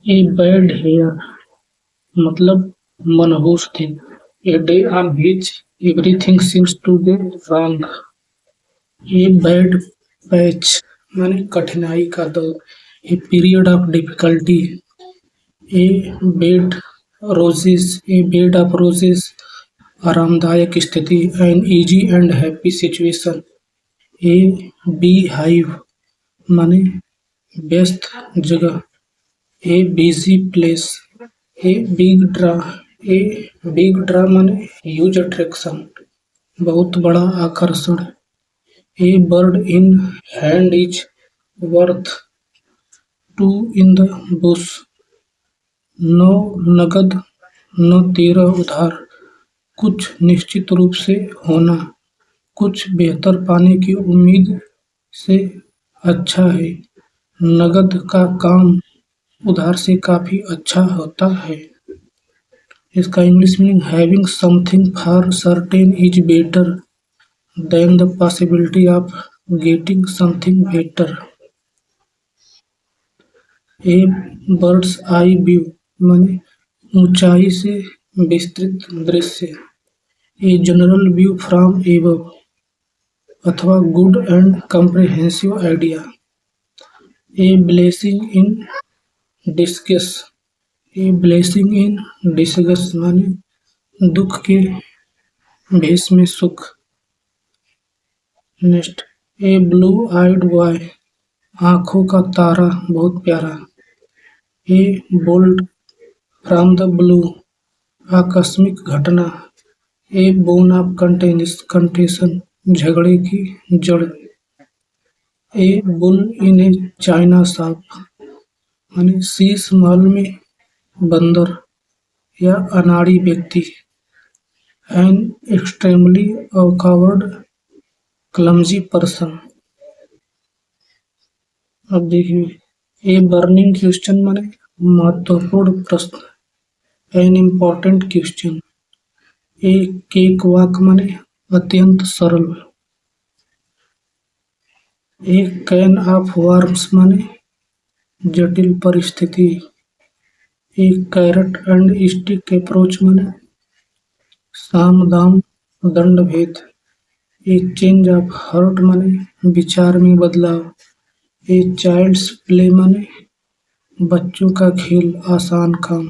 A bad hair मतलब मनहूस दिन। A day on which everything seems to be wrong. A bad patch माने कठिनाई का दौर। A period of difficulty. A bed roses. A bed of roses आरामदायक स्थिति। An easy and happy situation. A beehive माने व्यस्त जगह। A busy place. A big draw. A big draw माने ह्यूज अट्रैक्शन, बहुत बड़ा आकर्षण। A bird in hand is worth two in the bush. No नगद न तेरा उधार। कुछ निश्चित रूप से होना, कुछ बेहतर पाने की उम्मीद से अच्छा है। नगद का काम उधार से काफी अच्छा होता है। इसका English meaning having something for certain is better than the possibility of getting something better. A bird's eye view माने ऊंचाई से विस्तृत दृश्य। A general view from above अथवा good and comprehensive idea. A blessing in disguise. A blessing in disguise माने दुख के भेष में सुख। Next, a blue eyed boy आंखों का तारा बहुत प्यारा। A bolt from the blue आकस्मिक घटना। ए बोन ऑफ कंटेंशन झगड़े की जड़। A bull in a china shop माने शीश महल में बंदर या अनाड़ी व्यक्ति। An extremely awkward clumsy person. अब देखिए, ए बर्निंग क्वेश्चन माने महत्वपूर्ण प्रश्न। An important question. A cakewalk माने अत्यंत सरल। ए कैन ऑफ वर्म्स माने जटिल परिस्थिति। ए कैरेट एंड स्टिक अप्रोच माने साम दाम दंड भेद। ए चेंज ऑफ हार्ट माने विचार में बदलाव। ए चाइल्ड्स प्ले माने बच्चों का खेल आसान काम।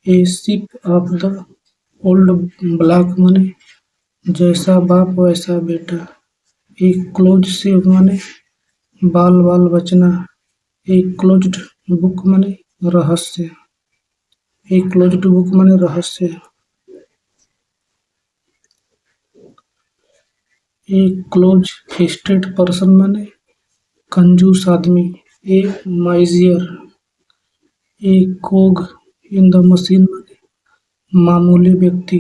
ए ship of the old block माने जैसा बाप वैसा बेटा। ए क्लोज सेव माने बाल बाल बचना। ए क्लोज्ड बुक माने रहस्य। ए क्लोज्ड बुक माने रहस्य। ए क्लोज फिस्टेड पर्सन माने कंजूस आदमी। ए माइजियर। ए कोग इन द मशीन माने मामूली व्यक्ति।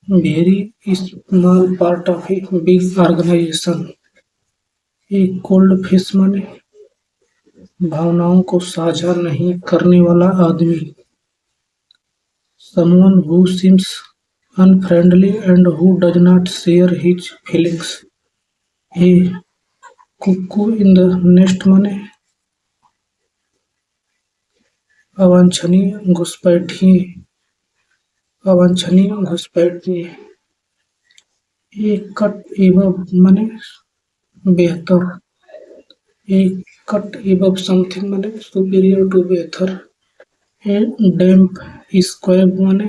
Very small part of a big organisation. A cold fish माने भावनाओं को साझा नहीं करने वाला आदमी। Someone who seems unfriendly and who does not share his feelings. A cuckoo in the nest माने अवांछनीय घुसपैठिए। अवांछनीय घुसपैठिए। ए कट एबव माने बेहतर। ए कट एबव समथिंग माने सुपीरियर टू बेहतर। ए डैम्प स्क्वैब माने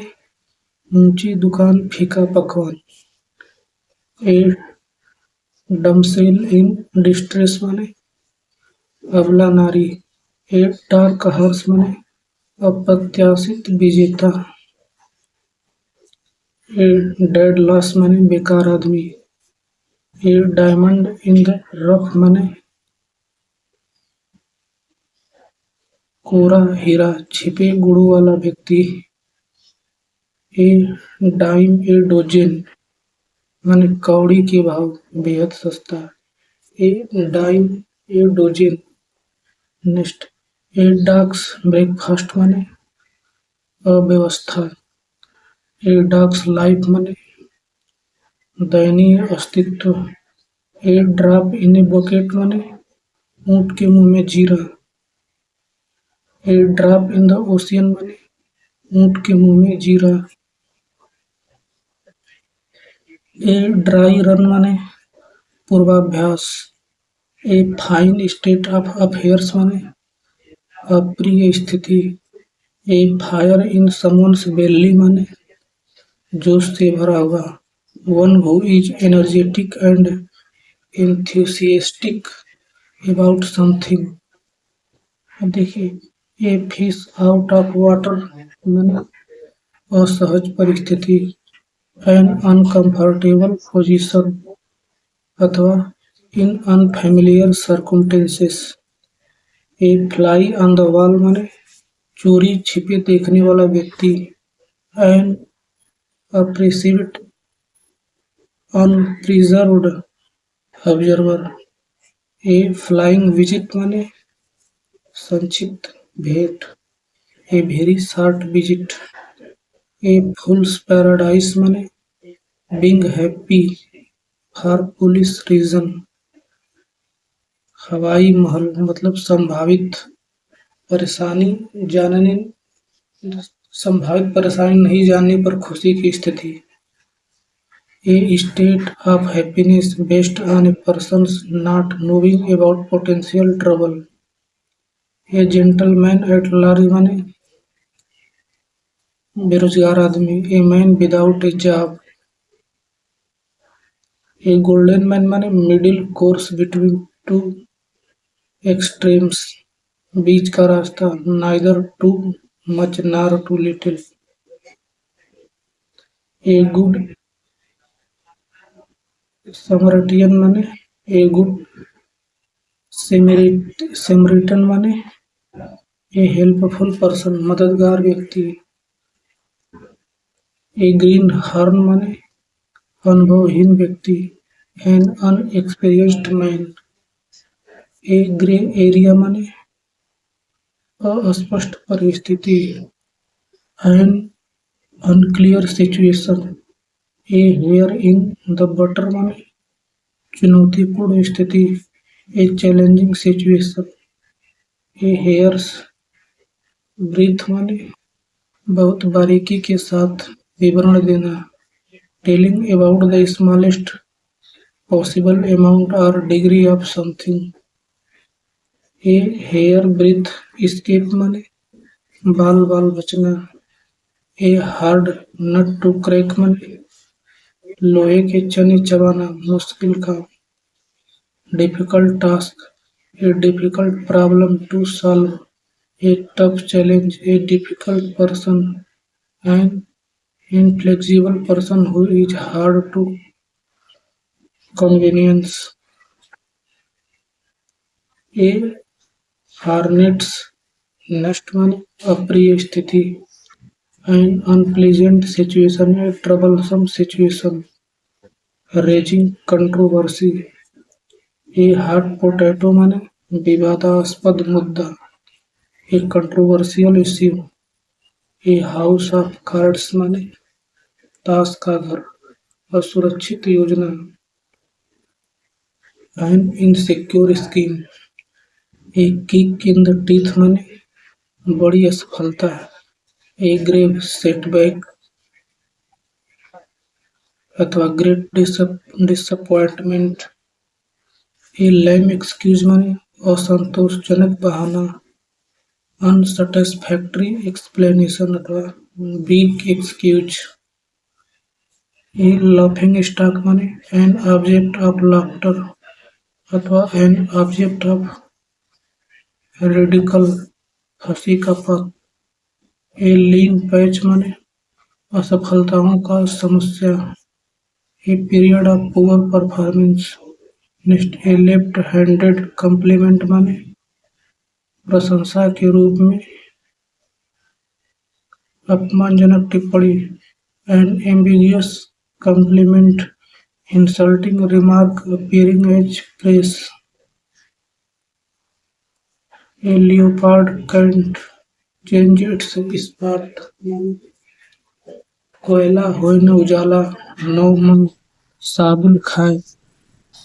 ऊंची दुकान फीका पकवान। ए डमसेल इन डिस्ट्रेस माने अबला नारी। ए डार्क हॉर्स माने अप्रत्याशित विजेता। ए डेड लॉस माने बेकार आदमी। ए डायमंड इन द रफ माने कोरा हीरा छिपे गुणों वाला व्यक्ति। ए डाइम ए डोजेन माने कौड़ी के भाव बेहद सस्ता। A dime a dozen. Next, a dog's breakfast माने अव्यवस्था। ए डॉग्स लाइफ माने दयनीय अस्तित्व। ए ड्रॉप इन ए बकेट माने ऊंट के मुंह में जीरा। ए ड्रॉप इन द ओशियन माने ऊंट के मुंह में जीरा। ए ड्राई रन माने पूर्वाभ्यास। A fine state of affairs माने अप्रिय स्थिति। ए फायर इन समवन्स बेली माने जोश से भरा हुआ। One who is energetic and enthusiastic about something। अब देखिए a fish out of water माने असहज परिस्थिति। एन अनकंफर्टेबल पोजीशन अथवा in unfamiliar circumstances. A fly on the wall माने चोरी छिपे देखने वाला व्यक्ति। An appreciate unpreserved observer. A flying visit माने संक्षिप्त भेंट। A very short visit. A fool's paradise माने being happy for police reason. हवाई महल मतलब परेशानी जानने संभावित परेशानी नहीं जानने पर खुशी की स्थिति। A state of happiness based on a person's not knowing about potential trouble. A gentleman at large माने बेरोजगार आदमी। A man without a job. A golden man माने middle course between two extremes बीच का रास्ता। Neither too much nor too little. A good Samaritan माने a good सेमरिटन माने ए helpful person मददगार व्यक्ति। ए ग्रीन हॉर्न माने अनुभवहीन व्यक्ति। An inexperienced man. A grey area माने अस्पष्ट परिस्थिति। An unclear situation. A hair in the butter माने चुनौतीपूर्ण स्थिति। A challenging situation. A hair's breadth माने बहुत बारीकी के साथ विवरण देना। Telling about the smallest possible amount or degree of something. A hair breadth escape माने बाल बाल बचना। A hard nut to crack माने लोहे के चने चबाना मुश्किल काम। Difficult task. A difficult problem to solve. A tough challenge. A difficult person an inflexible person who is hard to convenience। A hornet's nest माने अप्रिय स्थिति। An unpleasant situation. A troublesome situation. Raising controversy. A hot potato माने विवादास्पद मुद्दा। A controversial issue. A house of cards माने ताश का घर। असुरक्षित योजना। An insecure scheme. A kick in the teeth माने बड़ी असफलता। ए ग्रेव सेटबैक अथवा great disappointment. A lame excuse माने असंतोषजनक बहाना। अनसैटिस्फैक्टरी एक्सप्लेनेशन अथवा वीक एक्सक्यूज। ए लाफिंग स्टॉक माने एन ऑब्जेक्ट ऑफ लाफ्टर अथवा एन ऑब्जेक्ट ऑफ रेडिकल हंसी का पद। ए लीन पैच माने असफलताओं का समस्या। A period of poor performance. Next a left handed compliment माने प्रशंसा के रूप में अपमानजनक टिप्पणी। An ambiguous compliment insulting remark appearing as praise. A leopard can't change its spot. कोयला होए न उजाला नौ मन साबुन खाए।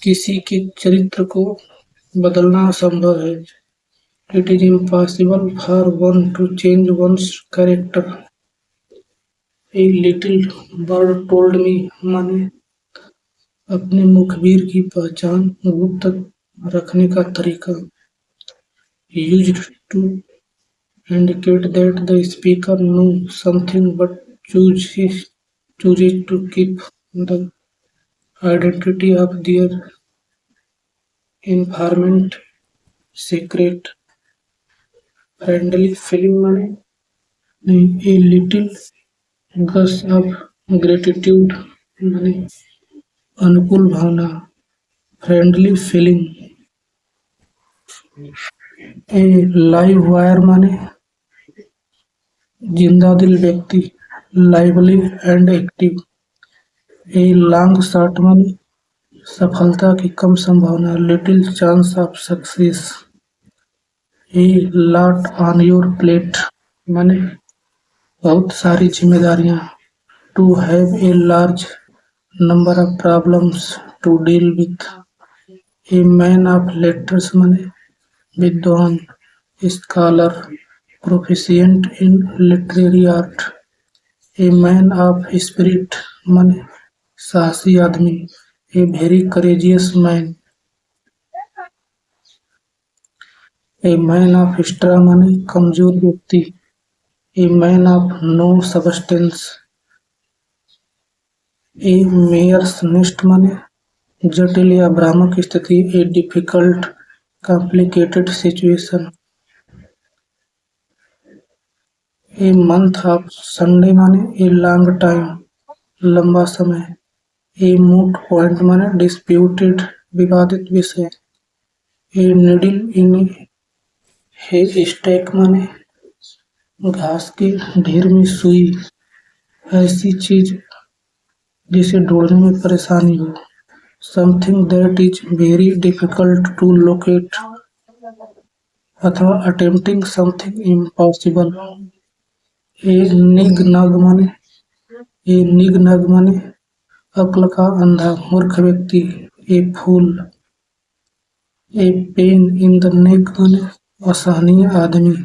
किसी के चरित्र को बदलना असंभव है। It is impossible for one to change one's character. A little bird told me मैंने अपने मुखबिर की पहचान गुप्त रखने का तरीका used to indicate that the speaker knew something but chooses to keep the identity of their informant secret. Friendly feeling माने a little gush of gratitude माने अनुकूल भावना friendly feeling a live wire माने जिंदा दिल व्यक्ति lively and active a long shot माने सफलता की कम संभावना little chance of success a lot on your plate माने बहुत सारी जिम्मेदारियां to have a large number of problems to deal with a man of letters माने विद्वान scholar proficient in literary art a man of spirit माने साहसी आदमी a very courageous man A man of straw माने कमजोर व्यक्ति a man of no substance a mare's nest माने जटिल या भ्रामक स्थिति a difficult complicated situation a month of Sunday माने ए लॉन्ग टाइम लंबा समय ए मूट पॉइंट माने डिस्प्यूटेड विवादित विषय ए निडिल इन हे स्टैक माने घास के ढेर में सुई ऐसी चीज जिसे ढूंढने में परेशानी हो something that is very difficult to locate अथवा attempting something impossible a nig nog माने अक्ल का अंधा मूर्ख व्यक्ति ए फूल ए पेन इन द नेक माने असहनीय आदमी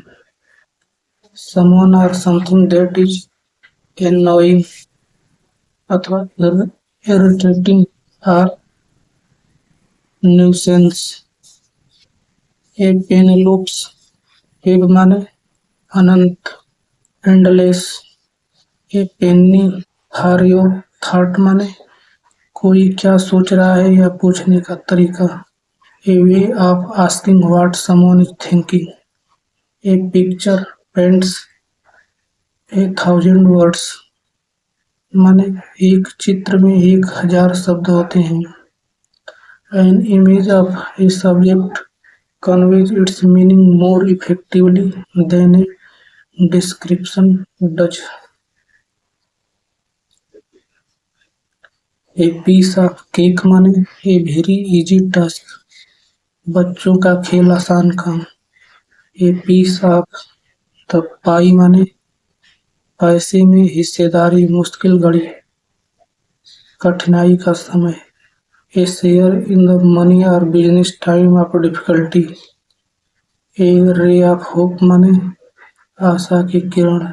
someone or something that is annoying अथवा irritating or nuisance a Penelope's web माने अनंत endless a penny for your thought माने कोई क्या सोच रहा है या पूछने का तरीका a way of asking what someone is thinking a picture paints a thousand words माने एक चित्र में 1000 शब्द होते हैं an image of a subject conveys its meaning more effectively than a description does a piece of cake माने a very easy task बच्चों का खेल आसान काम a piece of the pie माने पैसे में हिस्सेदारी मुश्किल घड़ी कठिनाई का समय a share in the money और business time of difficulty a ray of hope माने आशा की किरण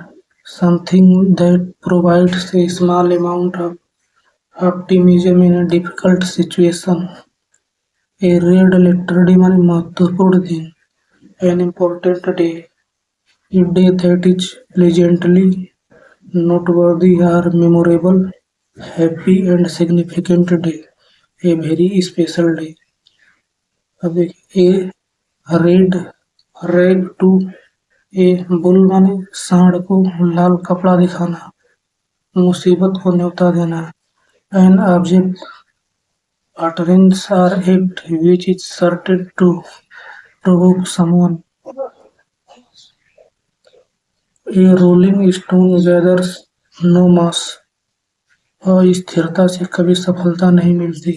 something that provides a small amount of optimism in a difficult situation a red letter day माने महत्वपूर्ण दिन an important day a day that is pleasantly noteworthy or memorable, happy and significant day, a very special day. अब देखिए ए red रेग to A bull माने सांड को लाल कपड़ा दिखाना मुसीबत को न्योता देना an object utterance or act which is certain to provoke someone a rolling stone gathers no moss अस्थिरता से कभी सफलता नहीं मिलती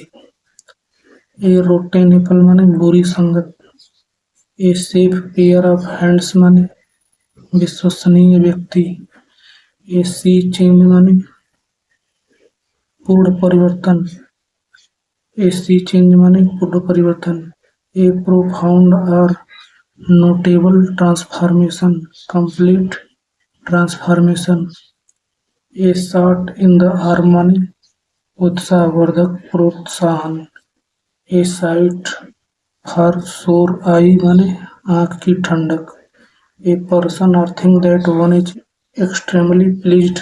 ए रोटेन एप्पल माने बुरी संगत a safe pair of hands माने विश्वसनीय व्यक्ति ए सी चेंज माने पूर्ण परिवर्तन ए सी चेंज माने पूर्ण परिवर्तन ए प्रोफाउंड और notable transformation, complete transformation, A shot in the arm माने उत्साहवर्धक प्रोत्साहन, ए साइट फॉर सोर आई माने आंख की ठंडक, ए पर्सन और thing that one is extremely pleased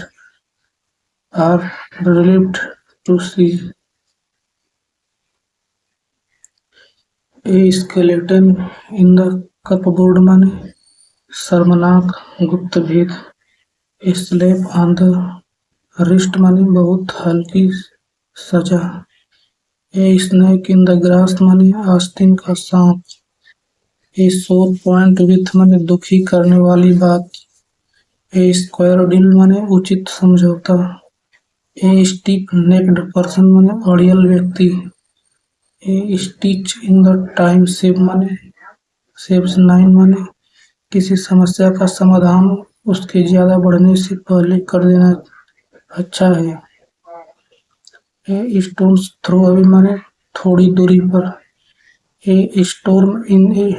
और relieved to see, a skeleton in the cupboard माने शर्मनाक गुप्त भेद, a slap on the wrist माने बहुत हल्की सजा, a snake in the grass माने आस्तीन का सांप, ए सोर पॉइंट विथ माने दुखी करने वाली बात, ए स्क्वायर डील माने उचित समझौता, ए स्टिफ नेक्ड पर्सन माने अड़ियल व्यक्ति, ए stitch in the time save माने सेव्स नाइन माने किसी समस्या का समाधान उसके ज्यादा बढ़ने से पहले कर देना अच्छा है, ए स्टोन्स थ्रो अवे माने थोड़ी दूरी पर, a storm in a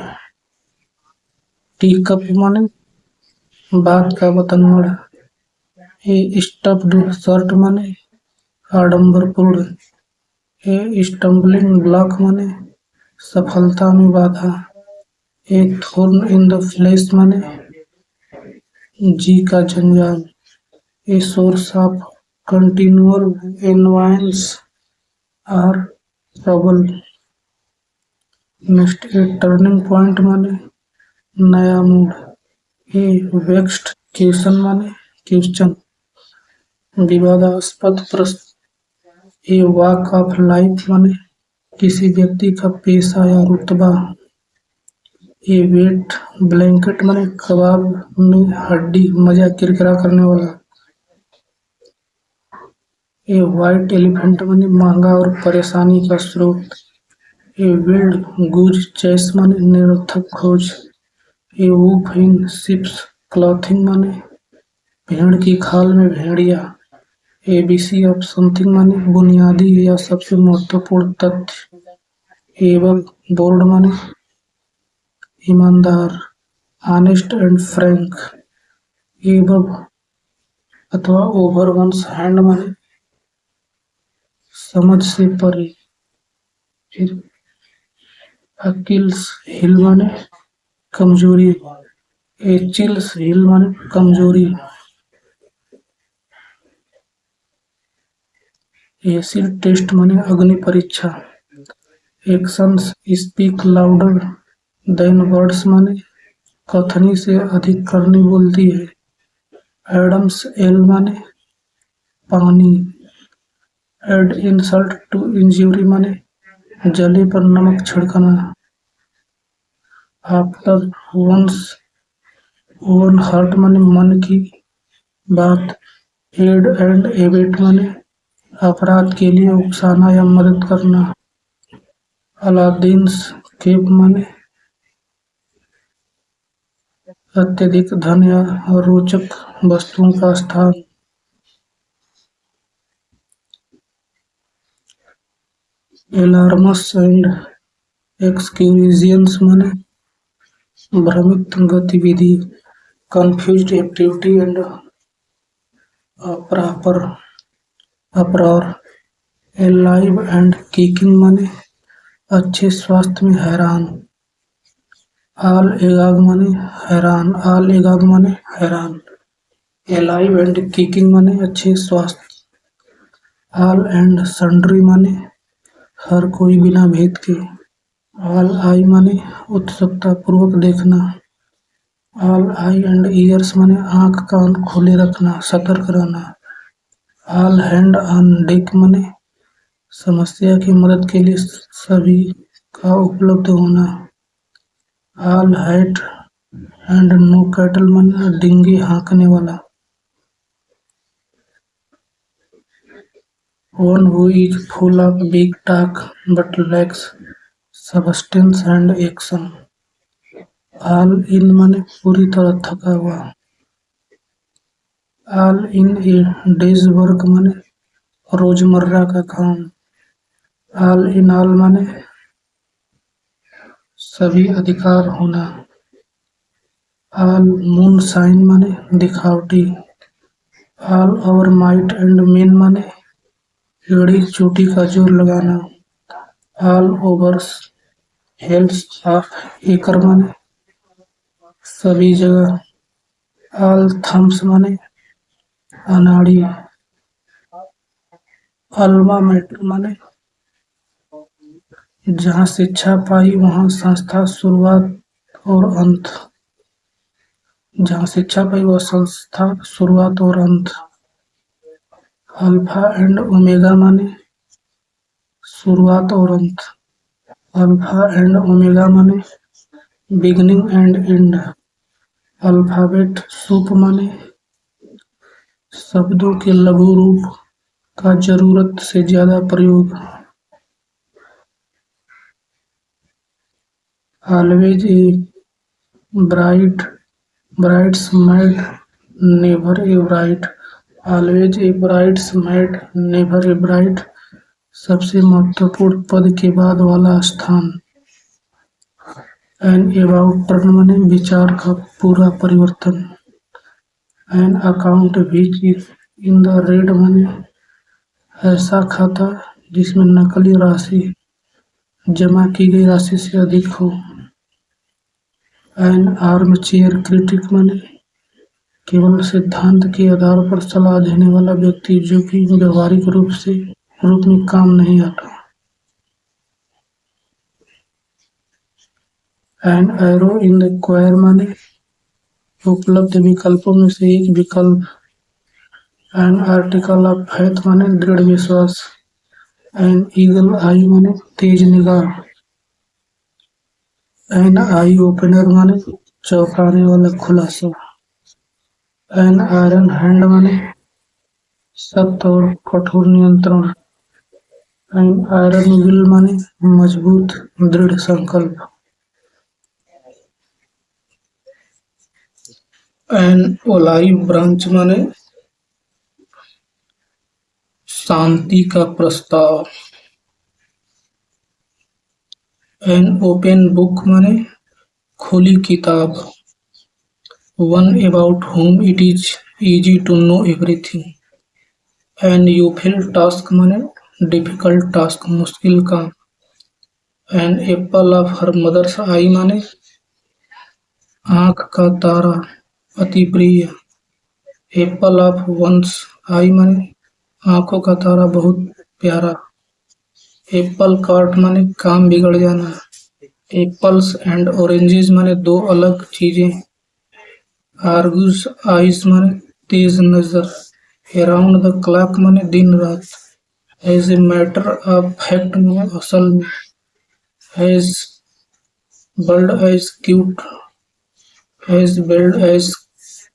tea cup माने बात का बतंगड़, ए स्टफ्ड शर्ट माने आडंबरपूर्ण, ए स्टम्बलिंग ब्लॉक माने सफलता में बाधा, a thorn in the flesh माने जी का जंजाल, a source of continual annoyance or trouble, next a turning point माने नया मूड, ए वेक्स्ड क्वेश्चन माने क्वेश्चन विवादास्पद प्रश्न, ए वॉक ऑफ लाइफ माने किसी व्यक्ति का पेशा या रुतबा, ए वेट ब्लैंकेट माने कबाब में हड्डी मजा किरकिरा करने वाला, ए व्हाइट एलिफेंट माने महंगा और परेशानी का स्रोत, ए विल्ड गूज चेस माने निरर्थक खोज, ए वूफ इन शिप्स क्लॉथिंग माने भेड़ की खाल में भेड़िया, एबीसी ऑफ समथिंग माने बुनियादी या सबसे महत्वपूर्ण तथ्य, एबव बोर्ड माने ईमानदार, ऑनेस्ट एंड फ्रैंक, एबव अथवा ओवर वंस हैंड माने समझ से परे, फिर अकिल्स हिल माने कमजोरी, एचिल्स हिल माने कमजोरी, एसिड टेस्ट माने अग्नि परीक्षा, actions speak louder than words माने कथनी से अधिक करनी बोलती है, एडम्स एल माने पानी, एड इंसल्ट टू इंजरी माने जले पर नमक छिड़कना, आफ्टर वंस ओवन हर्ट माने मन की बात, एड एंड एबेट माने अपराध के लिए उकसाना या मदद करना, अलादीन्स केव माने अत्यधिक धन या रोचक वस्तुओं का स्थान, एलार्मस एंड एक्सक्यूजियंस माने भ्रमित गतिविधि, कंफ्यूज्ड एक्टिविटी एंड अप्रॉपर अप्रॉर, एलाइव एंड किकिंग माने अच्छे स्वास्थ्य में हैरान, आल एगाग माने हैरान, आल एगाग माने हैरान, एलाइव एंड किकिंग माने अच्छे स्वास्थ्य, आल एंड सन्ड्री माने हर कोई बिना भेद के, आल आई माने उत्सुकता पूर्वक देखना, आल आई एंड ईयर्स माने आंख कान खुले रखना सतर्क रहना, आल हैंड ऑन डेक माने समस्या की मदद के लिए सभी का उपलब्ध होना, आल हैट एंड नो कैटल माने डिंगी हाँकने वाला, one who is full of big talk but lakhs substance and action, all in माने पूरी तरह थका हुआ, all in A days work माने रोजमर्रा का काम, ऑल इन ऑल माने सभी अधिकार होना, ऑल मून शाइन माने दिखावटी। All over might and main माने एड़ी चोटी का जोर लगाना। All over hell's half acre माने सभी जगह। ऑल थम्स माने अनाड़ी। अल्मा मेटर माने जहाँ शिक्षा पाई वहाँ संस्था शुरुआत और अंत। जहाँ शिक्षा पाई वह संस्था शुरुआत और अंत। अल्फा एंड ओमेगा माने शुरुआत और अंत। अल्फा एंड ओमेगा माने beginning and and. Alphabet soup माने शब्दों के लघु रूप का जरूरत से ज्यादा प्रयोग। Always a bright bridesmaid never a bride. Always a bridesmaid never a bride सबसे महत्वपूर्ण पद के बाद वाला स्थान। एन अबाउट टर्न माने विचार का पूरा परिवर्तन। An account which is in the red माने ऐसा खाता जिसमें नकली राशि जमा की गई राशि से अधिक हो। एन आर्म चेयर क्रिटिक माने केवल सिद्धांत के आधार पर सलाह देने वाला व्यक्ति जो कि व्यवहारिक रूप में काम नहीं आता। An arrow in the quiver माने उपलब्ध विकल्पों में से एक विकल्प। एन आर्टिकल ऑफ फेथ माने दृढ़ विश्वास। एन ईगल आई माने तेज निगाह। एन आई ओपनर माने चौंकाने वाला खुलासा। एन आयरन हैंड माने सख्त और कठोर नियंत्रण। एन आयरन विल माने मजबूत दृढ़ संकल्प। एन ओलाइव ब्रांच माने शांति का प्रस्ताव। एन ओपन बुक माने खुली किताब। One about whom it is easy to know everything। An uphill task माने डिफिकल्ट टास्क मुश्किल काम। An apple of her mother's eye माने आंख का तारा अति प्रिय। एप्पल ऑफ वंस आई माने आंखों का तारा बहुत प्यारा। एप्पल कार्ट माने काम बिगड़ जाना। एप्पल्स एंड ऑरेंजेस माने दो अलग चीजें। आर्गुस आइस माने तेज नजर। अराउंड द क्लॉक माने दिन रात। As a matter of fact माने असल में। As bald as coot. As bald as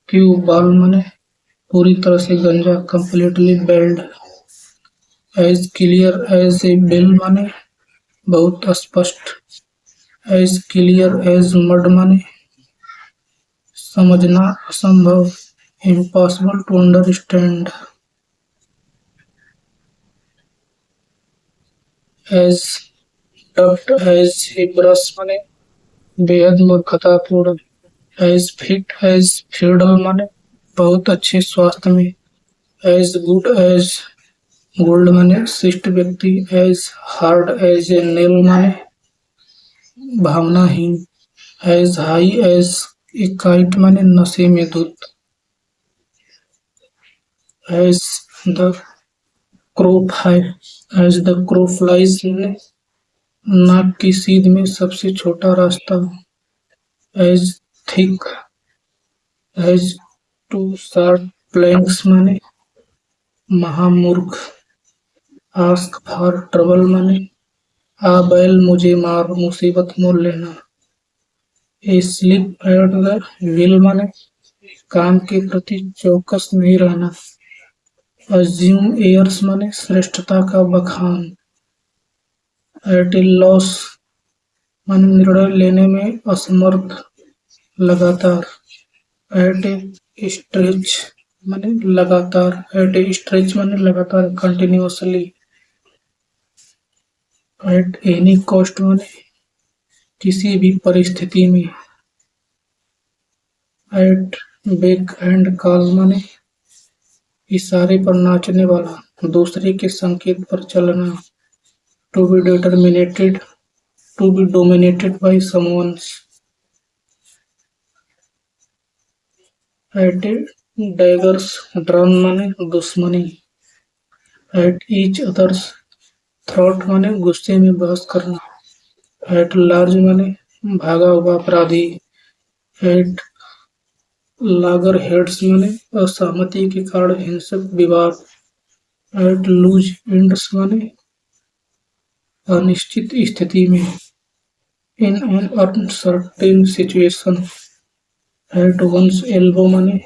cue ball माने पूरी तरह से गंजा completely bald. As clear as a bell माने बहुत स्पष्ट। एज क्लियर एज मड माने समझना असंभव impossible to understand. As daft as a brush माने बेहद मूर्खतापूर्ण। एज फिट एज फ्यूडल माने बहुत अच्छे स्वास्थ्य में। एज गुड एज गोल्ड माने शिष्ट व्यक्ति। As hard as a nail माने भावनाहीन। As high as a kite माने नशे में धुत। As the crow fly as the crow flies माने नाक की सीध में सबसे छोटा रास्ता। As thick as two sharp planks माने महामूर्ख। आस्क फॉर ट्रबल माने आ बैल मुझे मार मुसीबत मोल लेना। ए स्लिप एट द व्हील माने काम के प्रति चौकस नहीं रहना। अज्यूम एयर्स माने श्रेष्ठता का बखान। एट ए लॉस माने निर्णय लेने में असमर्थ लगातार। एट ए स्ट्रेच माने लगातार। एट ए स्ट्रेच माने लगातार कंटिन्यूअसली। एट एनी कॉस्ट माने किसी भी परिस्थिति में। एट बिग एंड कॉल माने इशारे पर नाचने वाला, दूसरे के संकेत पर चलना। To be determined, to be dominated by someone. At daggers drawn माने दुश्मनी। एट ईच अदर्स थ्रॉट माने गुस्से में बहस करना। एट लार्ज माने भागा हुआ अपराधी। एट लागगर हेड्स माने असहमति के कारण हिंसक विवाद। एट लूज एंड्स माने अनिश्चित स्थिति में। In an uncertain situation. At one's elbow माने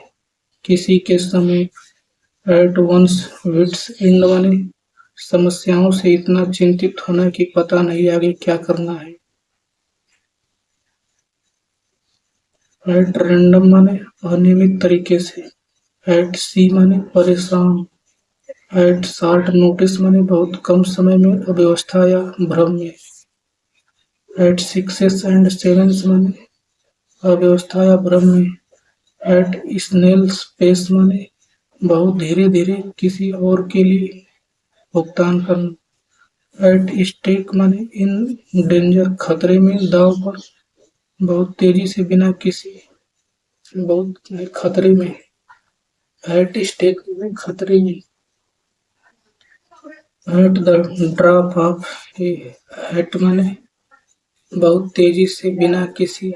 किसी के समीप। एट वंस विट्स एंड माने समस्याओं से इतना चिंतित होना कि पता नहीं आगे क्या करना है। एट रैंडम माने अनियमित तरीके से। एट सी माने परेशान। एट शॉर्ट नोटिस माने बहुत कम समय में अव्यवस्था या भ्रम में। एट सिक्सेस एंड सेवेंस माने अव्यवस्था या भ्रम में। एट स्नेल्स पेस माने बहुत धीरे धीरे किसी और के लिए भुगतान करना। एट स्टेक माने इन डेंजर खतरे में, दांव पर, बहुत तेजी से, बिना किसी, बहुत खतरे में। एट स्टेक में खतरे में। At the drop of a hat माने बहुत तेजी से, बिना किसी,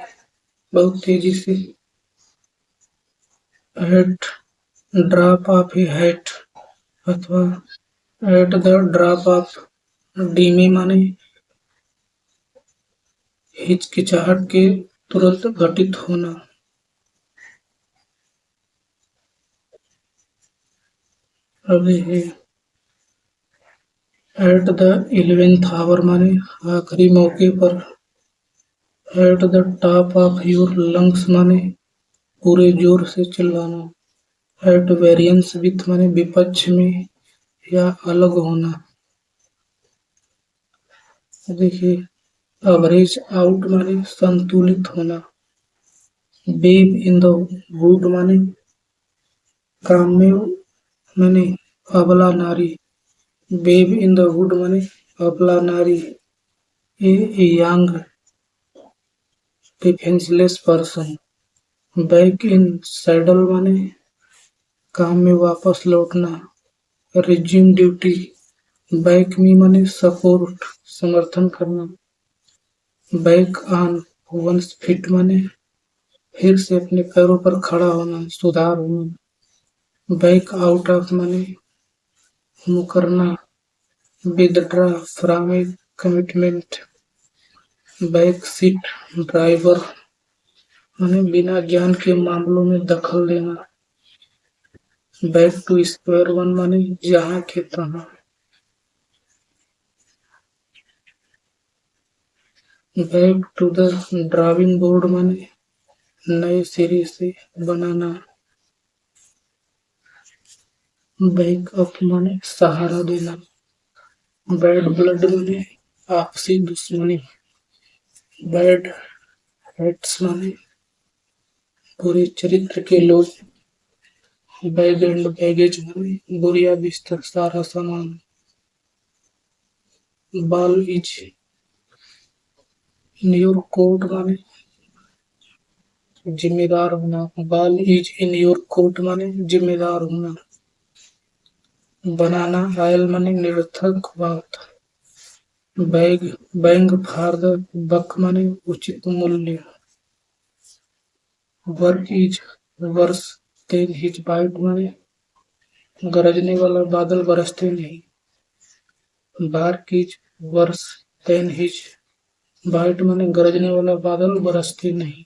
बहुत तेजी से। At drop of a hat अथवा at the drop of dime माने हिचकिचाहट के तुरंत घटित होना। अब ये एट द 11th आवर माने आखिरी मौके पर। At the top of your lungs माने पूरे जोर से चिल्लाना। एट वेरियंस विथ माने विपक्ष में या अलग होना। देखिए एवरेज आउट माने संतुलित होना। बेब इन द वुड माने काम्य माने अबला नारी। बेब इन द वुड माने अबला नारी। A young defenceless person. Back in saddle माने काम में वापस लौटना। Resume duty. बैक मी माने सपोर्ट, समर्थन करना। बैक ऑन वंस फिट माने फिर से अपने पैरों पर खड़ा होना, सुधार होना। बैक आउट ऑफ माने मुकरना, withdraw from a commitment. Back seat driver माने बिना ज्ञान के मामलों में दखल देना। बैक टू स्क्वायर वन माने जहाँ के तहाँ। Back to the drawing board माने नए सिरे से बनाना। बैक अप माने सहारा देना। बैड ब्लड माने आपसी दुश्मनी। बैड हेट्स माने बुरे चरित्र के लोग। बैग एंड बैगेज माने बोरिया बिस्तर सारा सामान। बाल इज इन योर कोट माने जिम्मेदार होना। बाल इज इन योर कोट माने जिम्मेदार होना। बनाना आयल माने निरर्थक बात। Bag bang for the buck माने उचित मूल्य। Work is worse than his bite माने गरजने वाला बादल बरसते नहीं। Bark is worse than his bite माने गरजने वाला बादल बरसते नहीं।